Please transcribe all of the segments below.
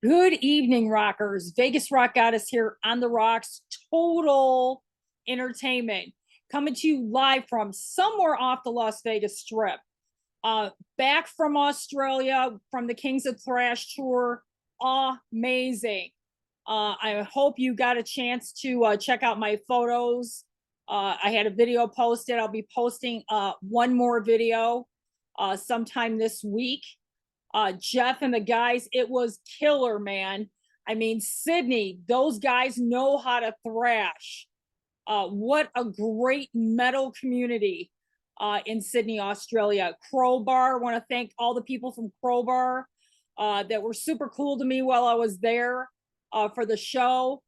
Good evening, rockers. Vegas Rock Goddess here on the rocks. Total entertainment coming to you live from somewhere off the Las Vegas Strip. Back from Australia from the Kings of Thrash tour. Amazing. I hope you got a chance to check out my photos. I had a video posted. I'll be posting one more video sometime this week. Jeff and the guys, it was killer, man. I mean, Sydney, those guys know how to thrash. What a great metal community in Sydney, Australia. Crowbar, want to thank all the people from Crowbar that were super cool to me while I was there for the show.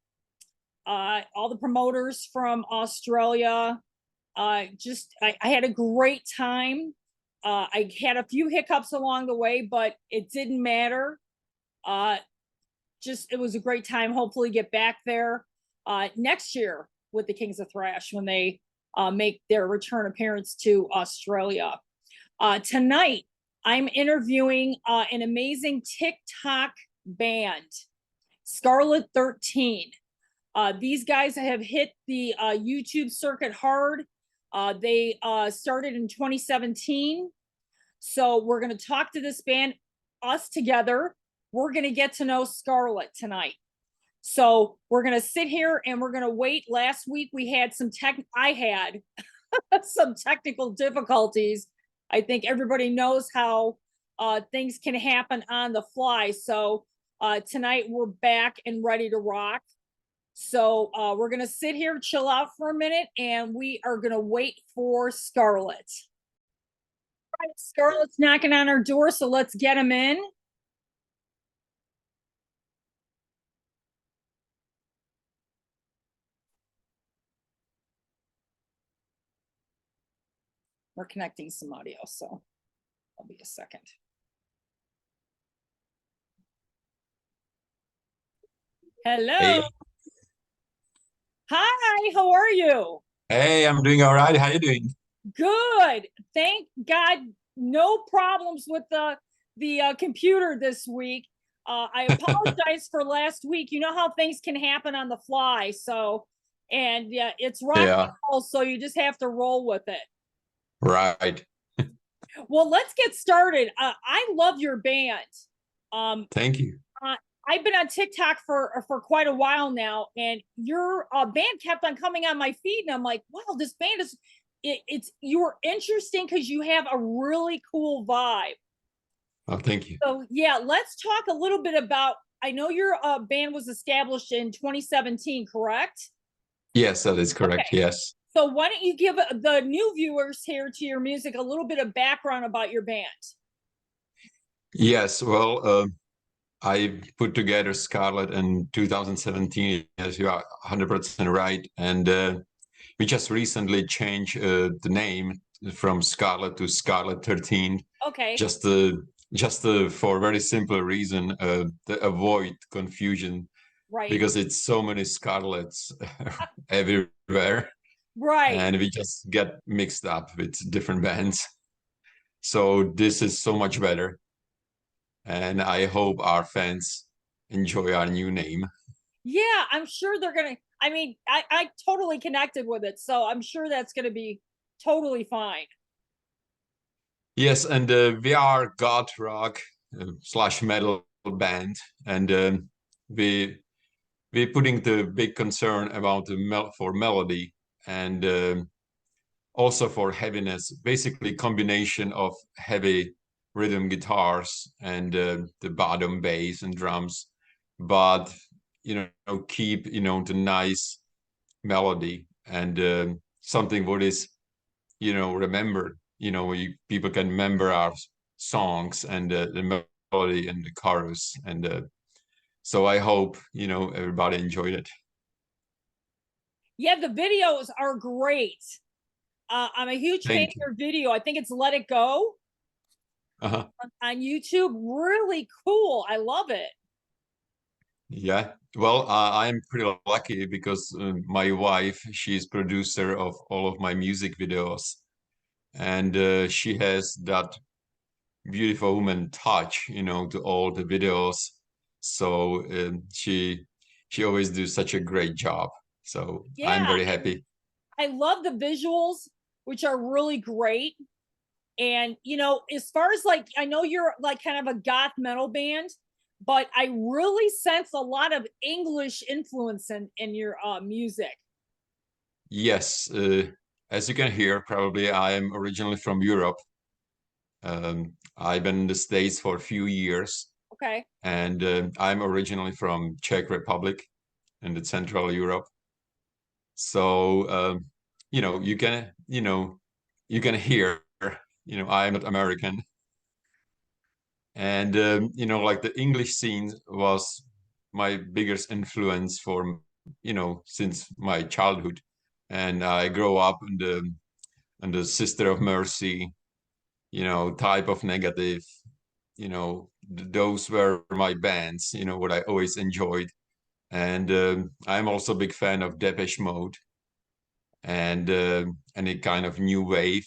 All the promoters from Australia. I had a great time. I had a few hiccups along the way, but it didn't matter. It was a great time. Hopefully get back there next year with the Kings of Thrash when they make their return appearance to Australia. Tonight, I'm interviewing an amazing TikTok band, Scarlett 13. These guys have hit the YouTube circuit hard. They started in 2017. So we're going to talk to this band, us together. We're going to get to know Scarlett tonight. So we're going to sit here and we're going to wait. Last week we had I had some technical difficulties. I think everybody knows how things can happen on the fly. So tonight we're back and ready to rock. So we're going to sit here, chill out for a minute, and we are going to wait for Scarlett. All right, Scarlett's knocking on our door, so let's get him in. We're connecting some audio, so I'll be a second. Hello. Hey. Hi, how are you? Hey, I'm doing all right. How you doing? Good. Thank God, no problems with the computer this week. I apologize for last week. You know how things can happen on the fly. So, and yeah, it's rock and roll, so you just have to roll with it. Right. Well, let's get started. I love your band. Thank you. I've been on TikTok for quite a while now, and your band kept on coming on my feed, and I'm like, wow, this band is you're interesting because you have a really cool vibe. Oh, thank you. So yeah, let's talk a little bit about. I know your band was established in 2017, correct? Yes, that is correct. Okay. Yes. So why don't you give the new viewers here to your music a little bit of background about your band? Yes. Well, I put together Scarlett in 2017, as you are 100% right. And we just recently changed the name from Scarlett to Scarlett 13. Okay. Just for a very simple reason, to avoid confusion. Right. Because it's so many Scarletts everywhere. Right. And we just get mixed up with different bands. So this is so much better. And I hope our fans enjoy our new name. Yeah, I'm sure they're gonna. I mean, I totally connected with it, so I'm sure that's gonna be totally fine. Yes, and we are goth rock / metal band, and we're putting the big concern about the for melody and also for heaviness. Basically, combination of heavy rhythm guitars and the bottom bass and drums, but keep the nice melody and something what is remembered. People can remember our songs and the melody and the chorus, and so I hope everybody enjoyed it. Yeah, the videos are great. I'm a huge fan of your video. I think it's Let It Go on YouTube. Really cool. I love it. Yeah, well, I'm pretty lucky because my wife, she's producer of all of my music videos, and she has that beautiful woman touch, to all the videos. So she always do such a great job. So I'm Yeah, very and happy. I love the visuals, which are really great. And as far as like, I know you're like kind of a goth metal band, but I really sense a lot of English influence in your music. Yes, as you can hear, probably I am originally from Europe. I've been in the States for a few years, Okay. and I'm originally from Czech Republic in the Central Europe. So you can hear, I'm not American, and like the English scene was my biggest influence for since my childhood, and I grow up in the Sister of Mercy, type of negative, those were my bands, what I always enjoyed. And I'm also a big fan of Depeche Mode and any kind of new wave.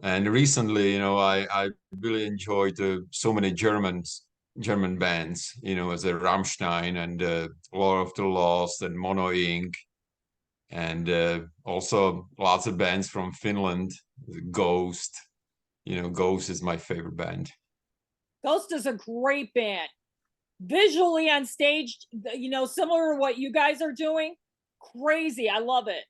And recently, I really enjoyed so many German bands, as a Rammstein and Lord of the Lost and Mono Inc. And also lots of bands from Finland, Ghost. Ghost is my favorite band. Ghost is a great band. Visually on stage, similar to what you guys are doing. Crazy. I love it.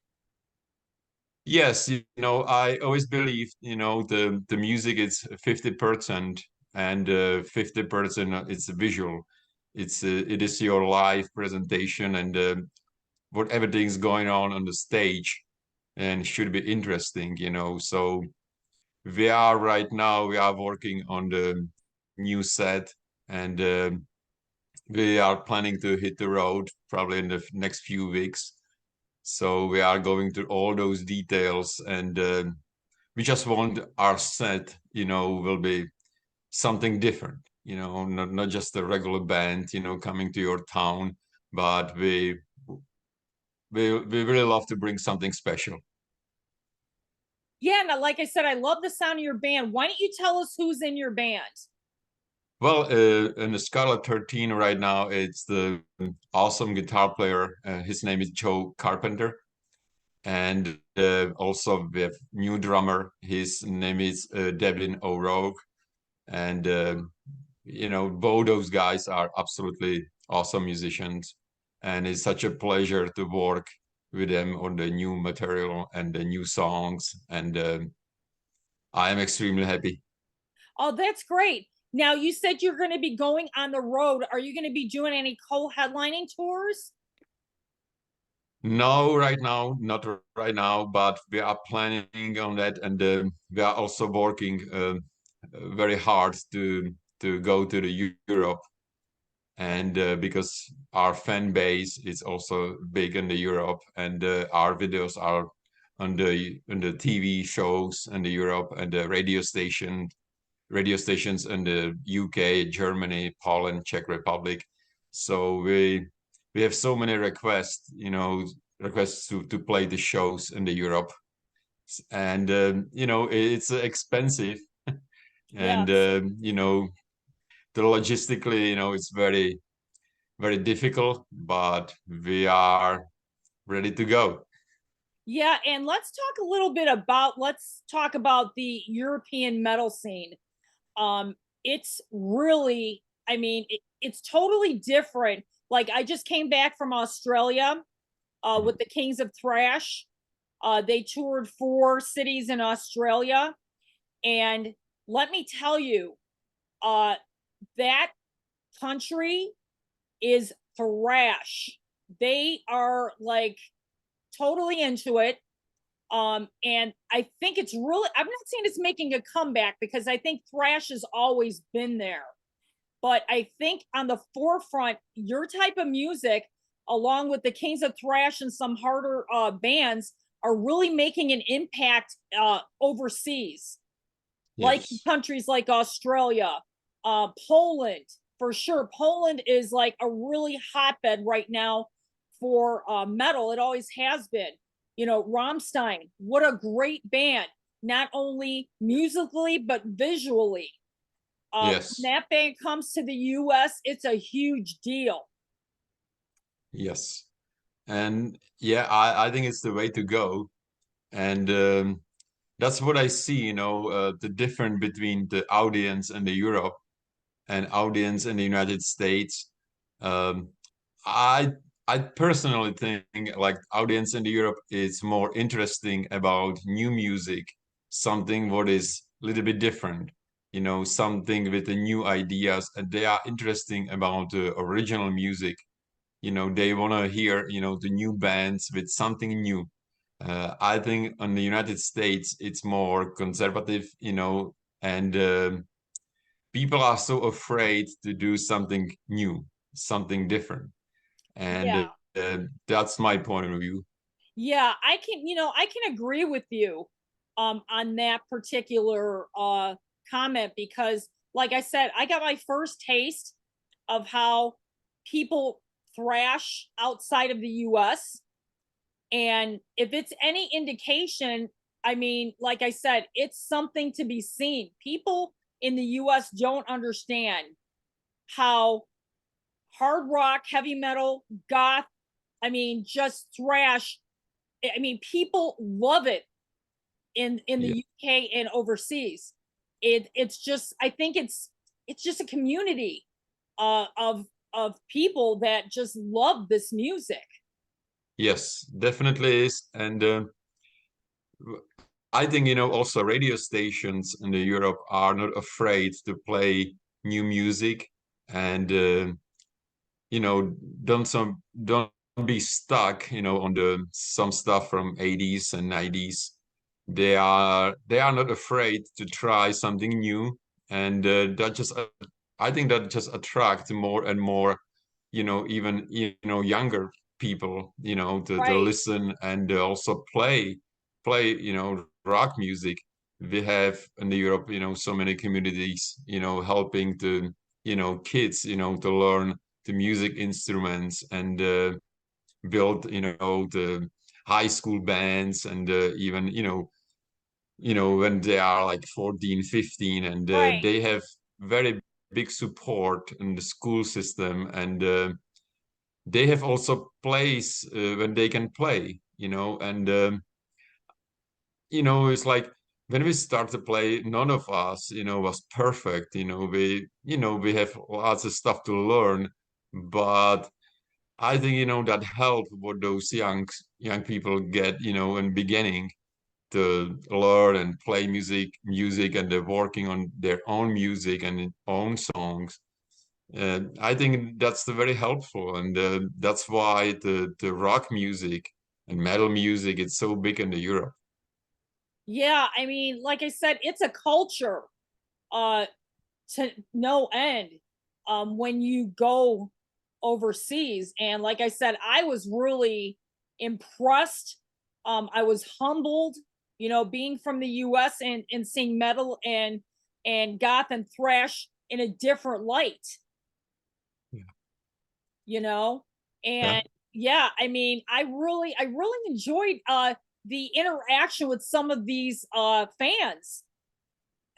Yes, I always believe, the music is 50% and 50% it's visual. It is your live presentation and what everything's going on the stage and should be interesting, So we are working on the new set and we are planning to hit the road probably in the next few weeks. So we are going through all those details and we just want our set, will be something different, not just a regular band, coming to your town, but we really love to bring something special. Yeah, and like I said, I love the sound of your band. Why don't you tell us who's in your band? Well, in the Scarlett 13 right now, it's the awesome guitar player. His name is Joe Carpenter. And also we have new drummer. His name is Devlin O'Rourke. And both those guys are absolutely awesome musicians, and it's such a pleasure to work with them on the new material and the new songs. And I am extremely happy. Oh, that's great. Now, you said you're going to be going on the road. Are you going to be doing any co-headlining tours? No, right now, not right now, but we are planning on that, and we are also working very hard to go to the Europe, and because our fan base is also big in the Europe, and our videos are on the TV shows in the Europe and the radio stations in the UK, Germany, Poland, Czech Republic. So we have so many requests, requests to play the shows in the Europe, and it's expensive, and Yes. the logistically, it's very very difficult, but we are ready to go. Yeah, and let's talk about the European metal scene. It's really, I mean, it's totally different. Like, I just came back from Australia with the Kings of Thrash. They toured 4 cities in Australia, and let me tell you, uh, that country is thrash. They are like totally into it. And I think it's really, I'm not saying it's making a comeback because I think thrash has always been there. But I think on the forefront, your type of music, along with the Kings of Thrash and some harder bands, are really making an impact overseas, like Yes. countries like Australia, Poland, for sure. Poland is like a really hotbed right now for metal. It always has been. Rammstein, what a great band, not only musically, but visually. Yes. When that band comes to the US, it's a huge deal. Yes. And yeah, I think it's the way to go. And that's what I see, the difference between the audience in the Europe and audience in the United States. Um, I I personally think like audience in the Europe is more interesting about new music, something what is a little bit different, something with the new ideas, and they are interesting about the original music. They want to hear, the new bands with something new. I think in the United States, it's more conservative, and people are so afraid to do something new, something different. And Yeah. that's my point of view. Yeah, I can agree with you on that particular comment because like I said, I got my first taste of how people thrash outside of the US. And if it's any indication, I mean, like I said, it's something to be seen. People in the US don't understand how hard rock, heavy metal, goth, I mean, just thrash. I mean, people love it in the Yeah. UK and overseas. It's just I think it's just a community of people that just love this music. Yes, definitely is. And I think, also radio stations in the Europe are not afraid to play new music and, you know, don't be stuck, on the some stuff from 80s and 90s. They are not afraid to try something new, and I think that just attract more and more, even younger people, to Right, listen and also play, rock music. We have in the Europe, so many communities, helping to, kids, to learn the music instruments and build, the high school bands and even, when they are like 14, 15, and right. they have very big support in the school system, and they have also place when they can play, and it's like when we start to play, none of us, was perfect. We have lots of stuff to learn, but I think, that help what those young people get, in beginning to learn and play music, and they're working on their own music and own songs. I think that's very helpful, and that's why the rock music and metal music is so big in the Europe. Yeah, I mean, like I said, it's a culture uh to no end when you go overseas. And like I said, I was really impressed. I was humbled, being from the US and seeing metal and goth and thrash in a different light, Yeah. you know? Yeah. And yeah, I mean, I really enjoyed the interaction with some of these fans.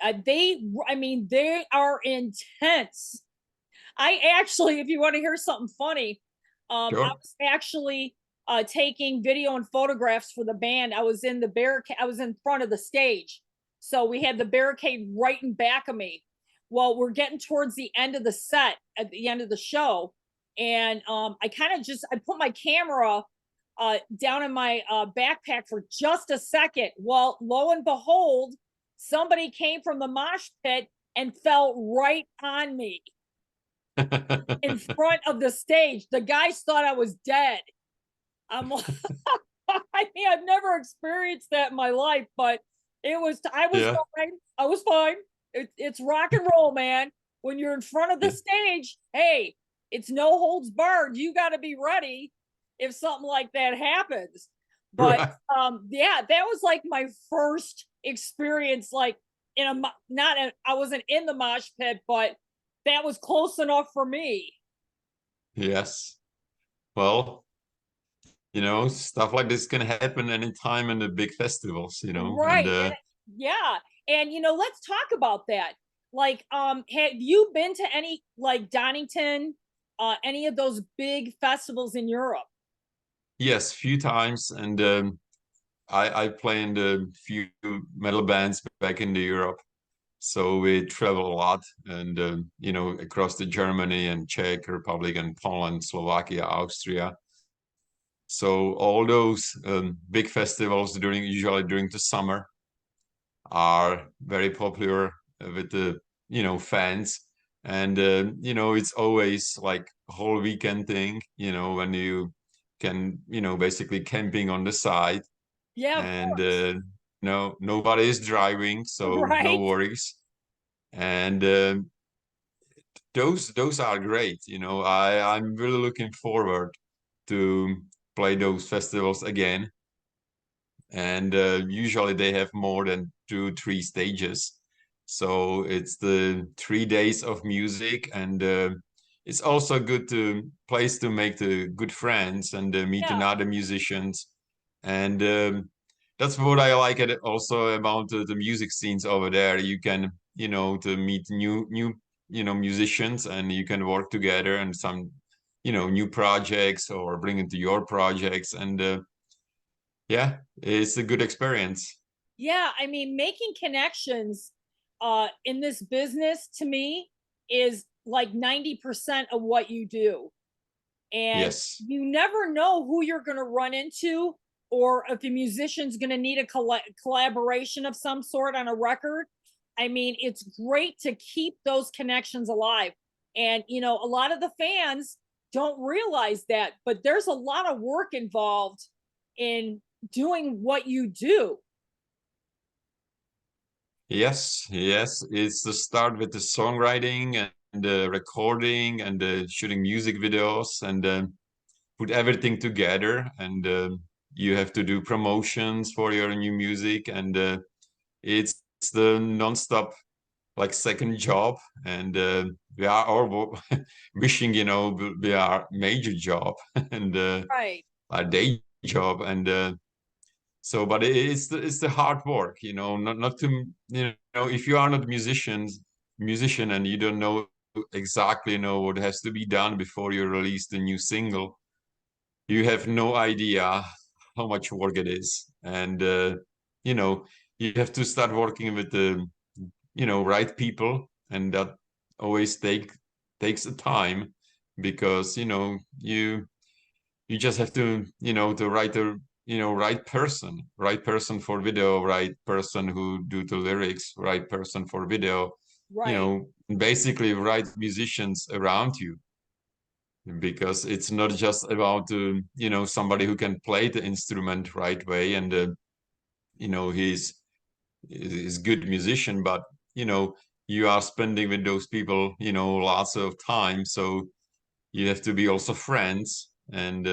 I mean, they are intense. I actually, if you want to hear something funny, I Sure. was actually taking video and photographs for the band. I was in the barricade. I was in front of the stage, so we had the barricade right in back of me. Well, we're getting towards the end of the set, at the end of the show, and I kind of just I put my camera down in my backpack for just a second. Well, lo and behold, somebody came from the mosh pit and fell right on me in front of the stage. The guys thought I was dead. I'm like, I mean, I've never experienced that in my life, but I was Yeah. fine. I was fine. It's rock and roll, man. When you're in front of the Yeah. stage, hey, it's no holds barred. You got to be ready if something like that happens. But Right. yeah, that was like my first experience, like in a not a, I wasn't in the mosh pit, but that was close enough for me. Yes. Well, stuff like this can happen anytime in the big festivals, and Right. And yeah. And let's talk about that. Like, have you been to any like Donington, any of those big festivals in Europe? Yes, few times, and I play in a few metal bands back in the Europe. So we travel a lot, and you know, across the Germany and Czech Republic and Poland, Slovakia, Austria. So all those big festivals usually during the summer are very popular with the fans, and you know, it's always like a whole weekend thing. You know, when you can basically camping on the side, Yeah, of and course. no, nobody is driving, so no Right. worries. And those are great. You know, I'm really looking forward to play those festivals again. And usually they have more than 2 3 stages, so it's the 3 days of music, and it's also a good place to make the good friends and meet Yeah. another musicians. And that's what I like it also about the music scenes over there. You can to meet new musicians, and you can work together and some new projects, or bring into your projects. And yeah, it's a good experience. Yeah, I mean, making connections in this business to me is like 90% of what you do. And Yes. you never know who you're going to run into, or if a musician's going to need a collaboration of some sort on a record. I mean, it's great to keep those connections alive. And, you know, a lot of the fans don't realize that, but there's a lot of work involved in doing what you do. Yes, yes. It's the start with the songwriting and the recording and the shooting music videos, and put everything together. And you have to do promotions for your new music, and it's the non-stop like second job. And we are all wishing we are major job and Right. a day job. And so, but it's the hard work, not to, if you are not musician, and you don't know exactly what has to be done before you release the new single, you have no idea how much work it is. And you know you have to start working with the right people, and that always takes a time, because you just have to to write the right person for video, right person who do the lyrics, right person for video, Right. basically right musicians around you, because it's not just about somebody who can play the instrument right way, and he's good musician, but you are spending with those people lots of time, so you have to be also friends. And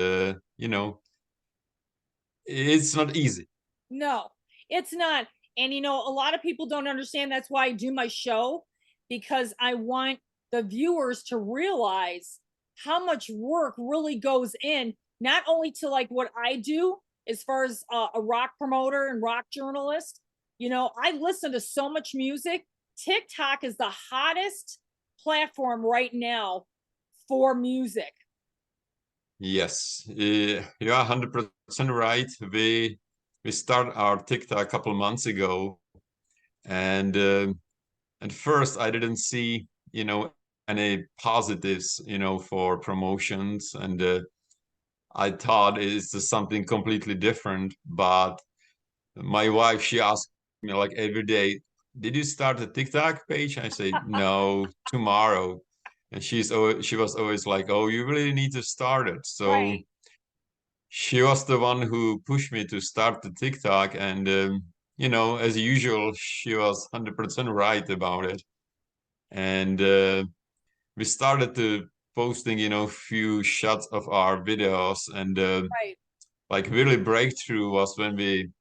it's not easy. No, it's not. And you know, a lot of people don't understand that's why I do my show, because I want the viewers to realize how much work really goes in, not only to like what I do as far as a rock promoter and rock journalist. You know, I listen to so much music. TikTok is the hottest platform right now for music. Yes, you are 100% right. We start our TikTok a couple months ago, and at first I didn't see any positives for promotions, and I thought it's something completely different. But my wife, she asked me like every day, "Did you start a TikTok page?" I say, "No, tomorrow." And she was always like, "Oh, you really need to start it." So Right. she was the one who pushed me to start the TikTok, and as usual, she was 100% right about it. And we started to posting, few shots of our videos, and Right. like really breakthrough was when we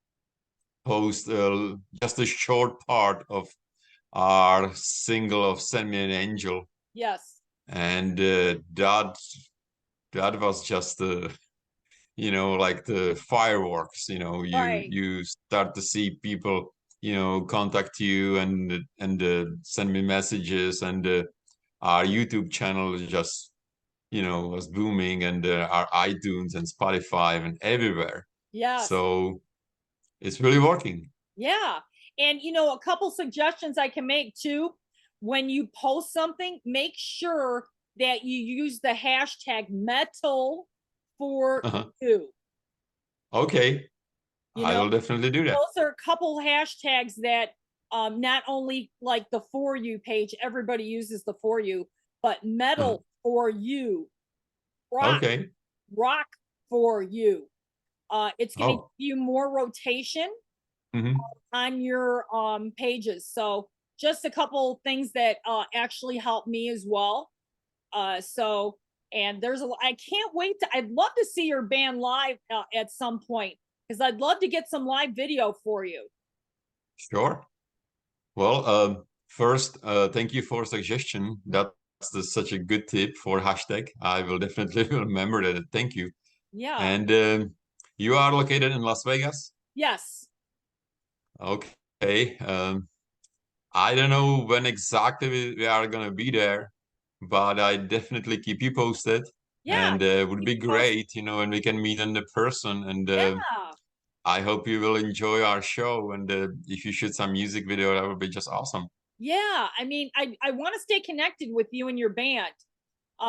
post just a short part of our single of "Send Me an Angel," Yes. and that was just like the fireworks. you Right. you start to see people contact you and send me messages, and our YouTube channel is just was booming, and our iTunes and Spotify and everywhere. Yes. So it's really working. Yeah. And a couple suggestions I can make too. When you post something, make sure that you use the hashtag metal for you. Okay. You I know, will definitely do that. those are a couple hashtags that not only like the For You page, everybody uses the For You, but metal for you, rock, Okay. rock for you. It's going to Oh. give you more rotation on your pages. So just a couple things that actually help me as well. So and I can't wait I'd love to see your band live at some point, because I'd love to get some live video for you. Sure. Well, first, thank you for suggestion. That's such a good tip for hashtag. I will definitely remember that. Thank you. Yeah. And you are located in Las Vegas? Yes. Okay. I don't know when exactly we are gonna be there, but I definitely keep you posted. Yeah. And it would be great, when we can meet in the person. And Yeah. I hope you will enjoy our show. And if you shoot some music video, that would be just awesome. Yeah. I mean, I want to stay connected with you and your band,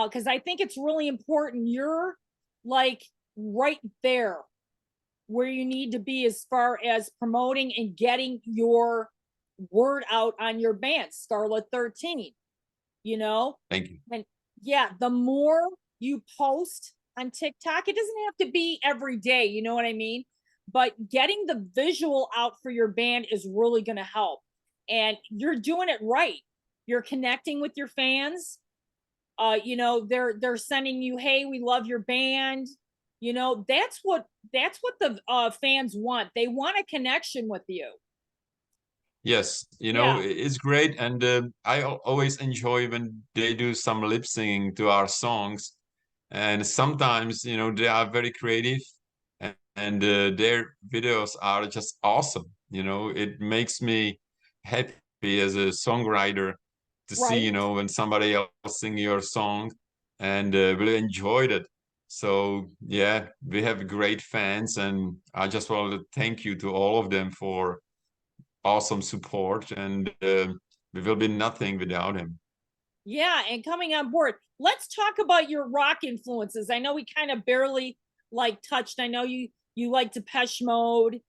because I think it's really important. You're like right there where you need to be as far as promoting and getting your word out on your band, Scarlett 13. Thank you. And yeah, the more you post on TikTok, it doesn't have to be every day, you know what I mean? But getting the visual out for your band is really going to help. And you're doing it right. You're connecting with your fans. They're sending you, "Hey, we love your band." That's what the fans want. They want a connection with you. Yes, Yeah. it's great. And I always enjoy when they do some lip singing to our songs. And sometimes, they are very creative, and their videos are just awesome. It makes me happy as a songwriter to see, Right. when somebody else sing your song and really enjoyed it. So yeah, we have great fans, and I just want to thank you to all of them for awesome support, and we will be nothing without him. Yeah, and coming on board. Let's talk about your rock influences. I know we kind of barely touched. I know you like Depeche Mode.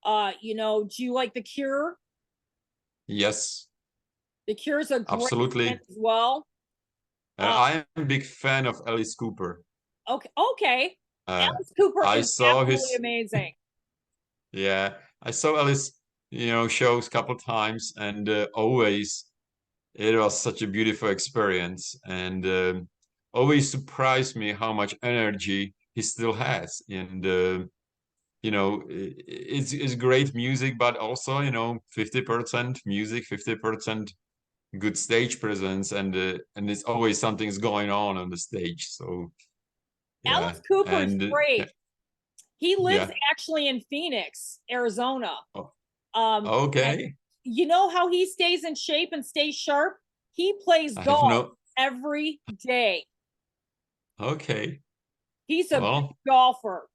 Do you like The Cure? Yes, The Cure's a great band absolutely. as well. Uh, I am a big fan of Alice Cooper. okay, okay. Uh, Alice Cooper I is saw absolutely his, amazing. yeah, I saw Alice, shows a couple times, and always it was such a beautiful experience, and always surprised me how much energy he still has. And it's great music, but also 50% music, 50% good stage presence, and it's always something's going on the stage. So yeah, Alice Cooper's and great. He lives yeah. actually in Phoenix, Arizona. Oh, And okay. you know how he stays in shape and stays sharp? He plays I have golf no. every day. Okay. He's a big Well, golfer.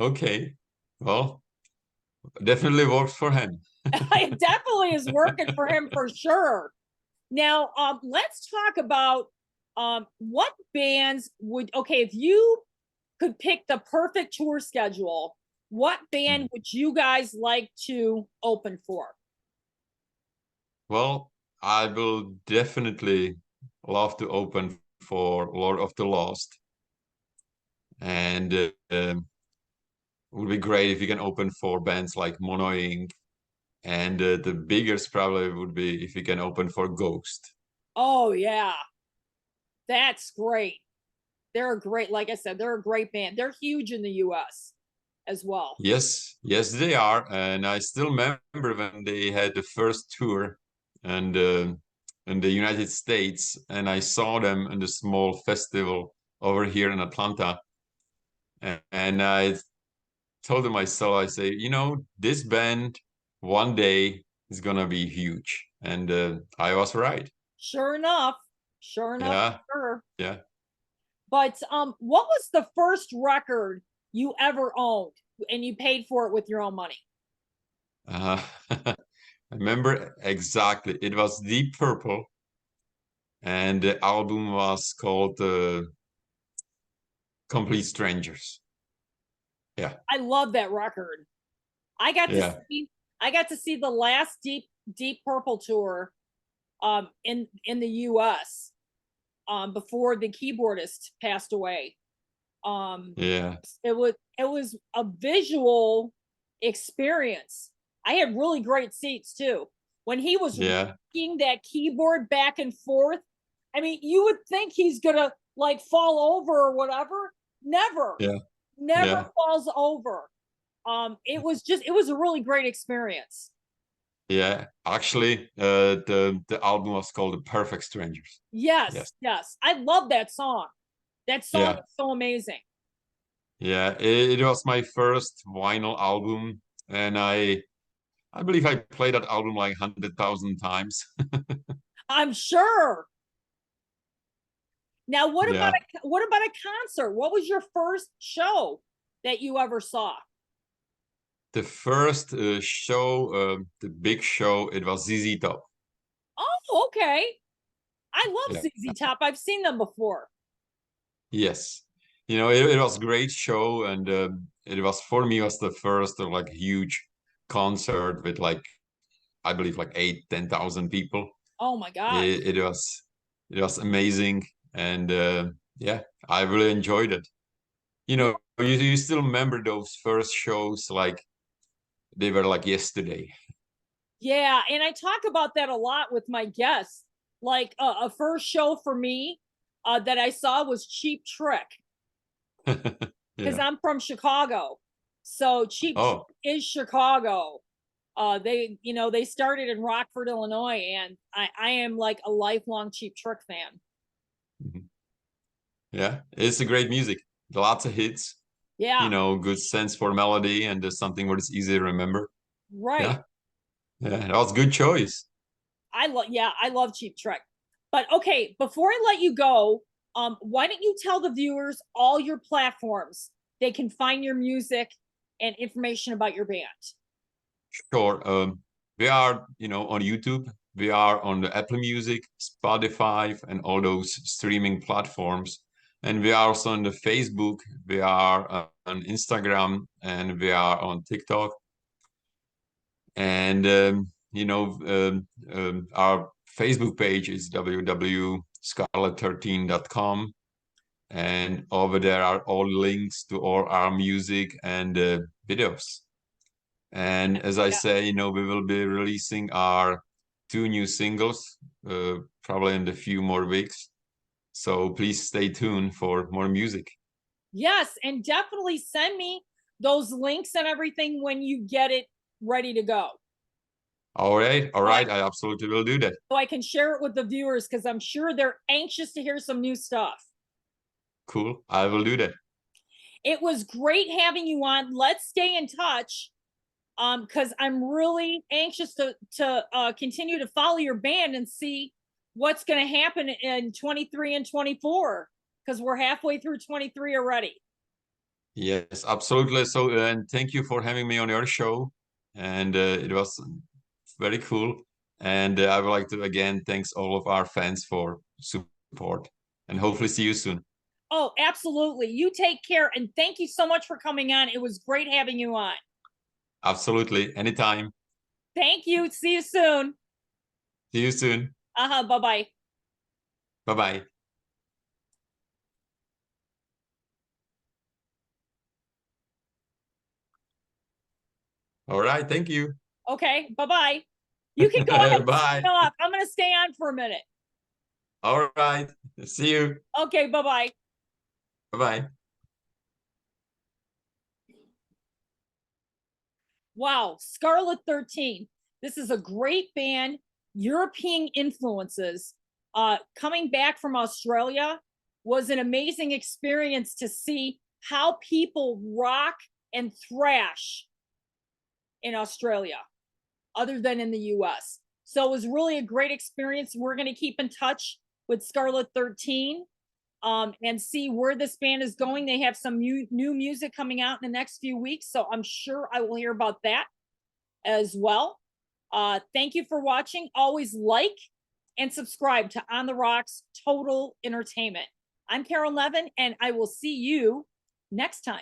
okay. Well, definitely works for him. It definitely is working for him for sure. Now, let's talk about what bands would, okay, if you could pick the perfect tour schedule, what band would you guys like to open for? Well, I will definitely love to open for Lord of the Lost, and it would be great if you can open for bands like Mono Inc. And the biggest probably would be if you can open for Ghost. Oh, yeah, that's great. They're a great, like I said, they're a great band. They're huge in the US as well. Yes, yes, they are. And I still remember when they had the first tour and in the United States, and I saw them in the small festival over here in Atlanta. And I told myself, I say, this band one day it's gonna be huge. And I was right. Sure enough. Sure enough. Yeah, Sure. yeah. But what was the first record you ever owned and you paid for it with your own money? I remember exactly. It was Deep Purple, and the album was called Complete Strangers. Yeah, I love that record. I got to yeah, see I got to see the last Deep Purple tour in the US before the keyboardist passed away. Um yeah, it was a visual experience. I had really great seats too. When he was yeah, rocking that keyboard back and forth, I mean, you would think he's gonna like fall over or whatever. Never, yeah, never yeah, falls over. It was a really great experience. yeah. Actually, the album was called The Perfect Strangers. Yes, Yes. yes. I love that song. That song Yeah, is so amazing. yeah. It was my first vinyl album, and I believe I played that album like 100,000 times. I'm sure. Now, Yeah. what about a concert? What was your first show that you ever saw? The first show, the big show, it was ZZ Top. Oh, okay. I love Yeah. ZZ Top. I've seen them before. Yes. It was a great show, and it was for me was the first like huge concert with like I believe like 8, 10,000 people. Oh my gosh. It was amazing, and yeah, I really enjoyed it. Yeah, You still remember those first shows like they were like yesterday. yeah, and I talk about that a lot with my guests. Like a first show for me that I saw was Cheap Trick because Yeah. I'm from Chicago. So Cheap Trick Oh. is Chicago. They started in Rockford, Illinois, and I am like a lifelong Cheap Trick fan. Mhm. Yeah, it's a great music. Lots of hits, Yeah, good sense for melody, and there's something what is easy to remember. right. Yeah, yeah, that was good choice. I love Cheap Trick. But okay, before I let you go, why don't you tell the viewers all your platforms they can find your music and information about your band? Sure. We are, on YouTube. We are on the Apple Music, Spotify, and all those streaming platforms. And we are also on the Facebook. We are on Instagram, and we are on TikTok. And our Facebook page is www.scarlett13.com, and over there are all links to all our music and videos. And as I Yeah. say, we will be releasing our 2 new singles probably in a few more weeks. So please stay tuned for more music. Yes, and definitely send me those links and everything when you get it ready to go. All right, all So I, right, I absolutely will do that. so I can share it with the viewers because I'm sure they're anxious to hear some new stuff. Cool, I will do that. It was great having you on. Let's stay in touch because I'm really anxious to continue to follow your band and see what's going to happen in 23 and 24 because we're halfway through 23 already. Yes, absolutely. So, and thank you for having me on your show. And it was very cool. And I would like to again thanks all of our fans for support, and hopefully see you soon. Oh, absolutely. You take care and thank you so much for coming on. It was great having you on. Absolutely, anytime. Thank you. See you soon. See you soon. Bye bye. Bye bye. All right, thank you. Okay, bye bye. You can go ahead and Bye. sign off. I'm going to stay on for a minute. All right. See you. Okay, bye bye. Bye bye. Wow, Scarlet 13. This is a great band, European influences. Coming back from Australia was an amazing experience to see how people rock and thrash in Australia. other than in the US. So it was really a great experience. We're going to keep in touch with Scarlett 13 and see where this band is going. They have some new music coming out in the next few weeks, so I'm sure I will hear about that as well. Thank you for watching. Always like and subscribe to On the Rocks Total Entertainment. I'm Carol Nevin, and I will see you next time.